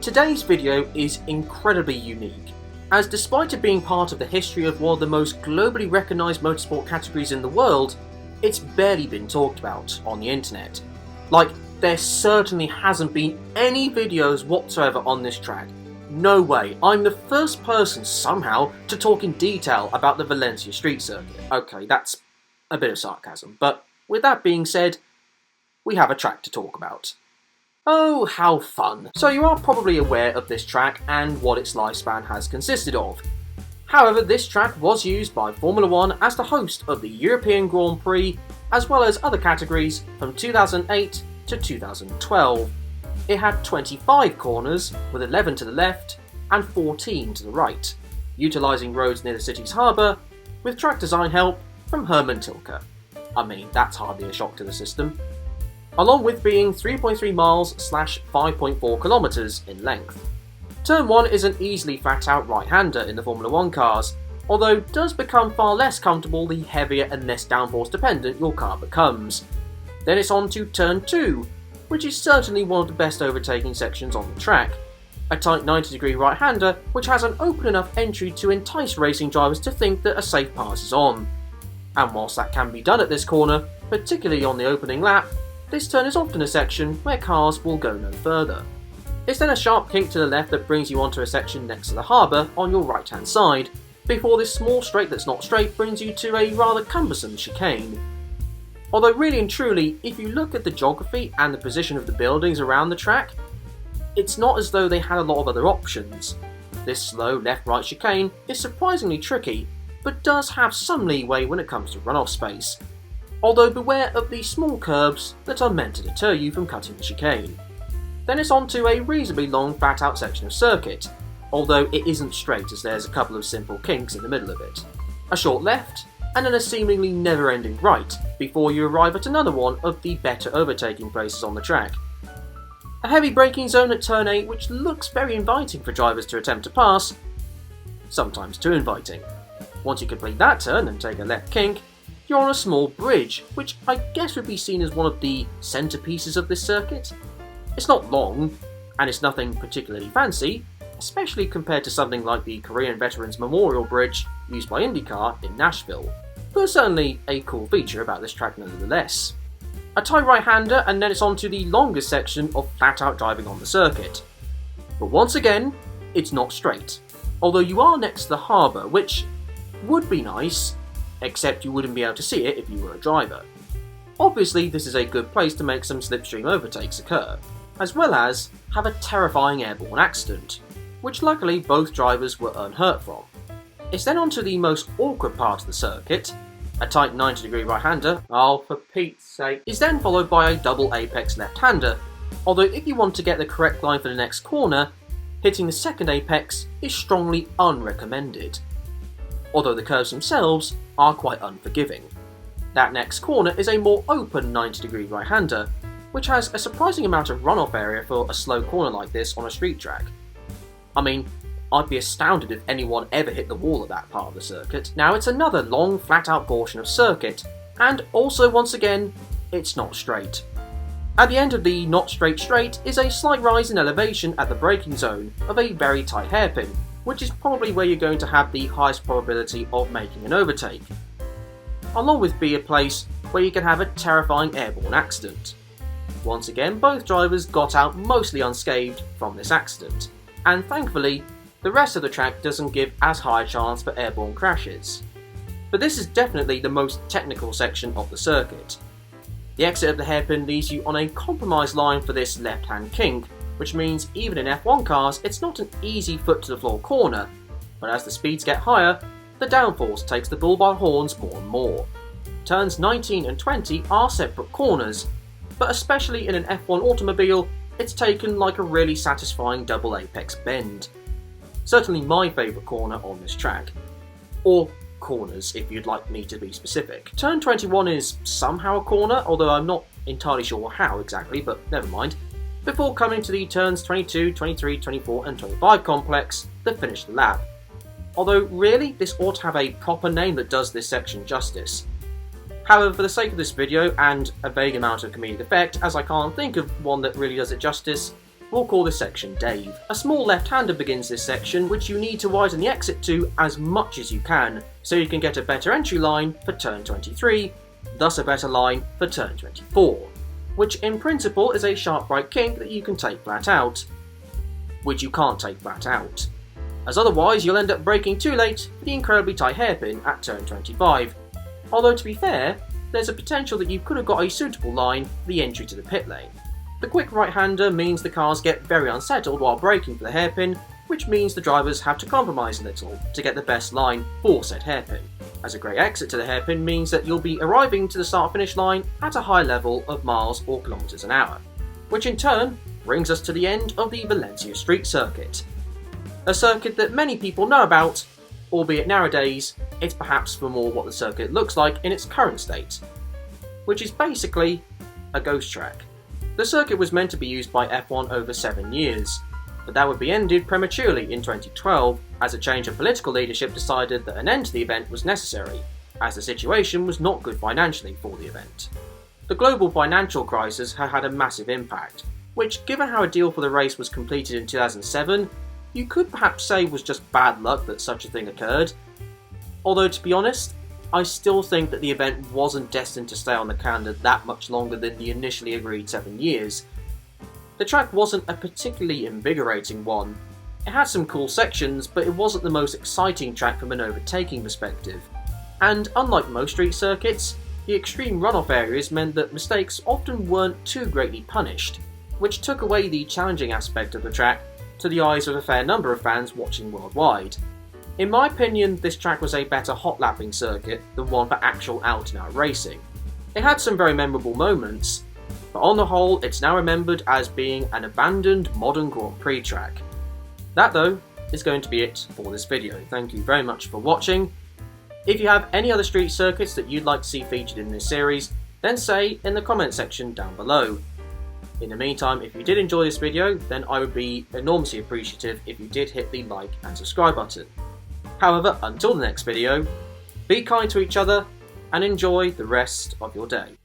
Today's video is incredibly unique, as despite it being part of the history of one of the most globally recognised motorsport categories in the world, it's barely been talked about on the internet. Like, there certainly hasn't been any videos whatsoever on this track. No way, I'm the first person somehow to talk in detail about the Valencia street circuit. Okay, that's a bit of sarcasm, but with that being said, we have a track to talk about. Oh, how fun! So you are probably aware of this track and what its lifespan has consisted of. However, this track was used by Formula 1 as the host of the European Grand Prix, as well as other categories from 2008 to 2012. It had 25 corners, with 11 to the left and 14 to the right, utilising roads near the city's harbour, with track design help from Herman Tilke. I mean, that's hardly a shock to the system. Along with being 3.3 miles / 5.4 kilometres in length. Turn 1 is an easily flat-out right-hander in the Formula 1 cars, although it does become far less comfortable the heavier and less downforce dependent your car becomes. Then it's on to Turn 2, which is certainly one of the best overtaking sections on the track. A tight 90-degree right-hander which has an open enough entry to entice racing drivers to think that a safe pass is on. And whilst that can be done at this corner, particularly on the opening lap, this turn is often a section where cars will go no further. It's then a sharp kink to the left that brings you onto a section next to the harbour on your right hand side, before this small straight that's not straight brings you to a rather cumbersome chicane. Although really and truly, if you look at the geography and the position of the buildings around the track, it's not as though they had a lot of other options. This slow left-right chicane is surprisingly tricky, but does have some leeway when it comes to runoff space. Although beware of the small curbs that are meant to deter you from cutting the chicane. Then it's on to a reasonably long flat-out section of circuit, although it isn't straight as there's a couple of simple kinks in the middle of it. A short left, and then a seemingly never-ending right, before you arrive at another one of the better overtaking places on the track. A heavy braking zone at turn 8 which looks very inviting for drivers to attempt to pass, sometimes too inviting. Once you complete that turn and take a left kink, you're on a small bridge, which I guess would be seen as one of the centerpieces of this circuit. It's not long, and it's nothing particularly fancy, especially compared to something like the Korean Veterans Memorial Bridge used by IndyCar in Nashville, but certainly a cool feature about this track nonetheless. A tight right-hander, and then it's on to the longest section of flat-out driving on the circuit. But once again, it's not straight, although you are next to the harbour, which would be nice, except you wouldn't be able to see it if you were a driver. Obviously, this is a good place to make some slipstream overtakes occur, as well as have a terrifying airborne accident, which luckily both drivers were unhurt from. It's then on to the most awkward part of the circuit. A tight 90-degree right-hander, oh for Pete's sake, is then followed by a double apex left-hander, although if you want to get the correct line for the next corner, hitting the second apex is strongly unrecommended. Although the curves themselves are quite unforgiving. That next corner is a more open 90-degree right-hander, which has a surprising amount of runoff area for a slow corner like this on a street track. I mean, I'd be astounded if anyone ever hit the wall at that part of the circuit. Now it's another long flat-out portion of circuit, and also once again, it's not straight. At the end of the not straight is a slight rise in elevation at the braking zone of a very tight hairpin, which is probably where you're going to have the highest probability of making an overtake, along with be a place where you can have a terrifying airborne accident. Once again, both drivers got out mostly unscathed from this accident, and thankfully, the rest of the track doesn't give as high a chance for airborne crashes. But this is definitely the most technical section of the circuit. The exit of the hairpin leaves you on a compromised line for this left-hand kink, which means even in F1 cars it's not an easy foot-to-the-floor corner, but as the speeds get higher, the downforce takes the bull by the horns more and more. Turns 19 and 20 are separate corners, but especially in an F1 automobile, it's taken like a really satisfying double apex bend. Certainly my favourite corner on this track. Or corners, if you'd like me to be specific. Turn 21 is somehow a corner, although I'm not entirely sure how exactly, but never mind. Before coming to the turns 22, 23, 24 and 25 complex that finish the lap. Although really, this ought to have a proper name that does this section justice. However, for the sake of this video and a vague amount of comedic effect, as I can't think of one that really does it justice, We'll call this section Dave. A small left-hander begins this section, which you need to widen the exit to as much as you can, so you can get a better entry line for turn 23, thus a better line for turn 24, which in principle is a sharp right kink that you can take flat out, which you can't take flat out, as otherwise you'll end up breaking too late for the incredibly tight hairpin at turn 25, although to be fair, there's a potential that you could have got a suitable line for the entry to the pit lane. The quick right-hander means the cars get very unsettled while braking for the hairpin, which means the drivers have to compromise a little to get the best line for said hairpin, as a great exit to the hairpin means that you'll be arriving to the start-finish line at a high level of miles or kilometers an hour, which in turn brings us to the end of the Valencia street circuit. A circuit that many people know about, albeit nowadays it's perhaps for more what the circuit looks like in its current state, which is basically a ghost track. The circuit was meant to be used by F1 over 7 years, but that would be ended prematurely in 2012 as a change of political leadership decided that an end to the event was necessary, as the situation was not good financially for the event. The global financial crisis had had a massive impact, which, given how a deal for the race was completed in 2007, you could perhaps say was just bad luck that such a thing occurred. Although to be honest, I still think that the event wasn't destined to stay on the calendar that much longer than the initially agreed 7 years. The track wasn't a particularly invigorating one. It had some cool sections, but it wasn't the most exciting track from an overtaking perspective. And unlike most street circuits, the extreme runoff areas meant that mistakes often weren't too greatly punished, which took away the challenging aspect of the track to the eyes of a fair number of fans watching worldwide. In my opinion, this track was a better hot lapping circuit than one for actual out-and-out racing. It had some very memorable moments, but on the whole it's now remembered as being an abandoned modern Grand Prix track. That though is going to be it for this video. Thank you very much for watching. If you have any other street circuits that you'd like to see featured in this series, then say in the comment section down below. In the meantime, if you did enjoy this video, then I would be enormously appreciative if you did hit the like and subscribe button. However, until the next video, be kind to each other and enjoy the rest of your day.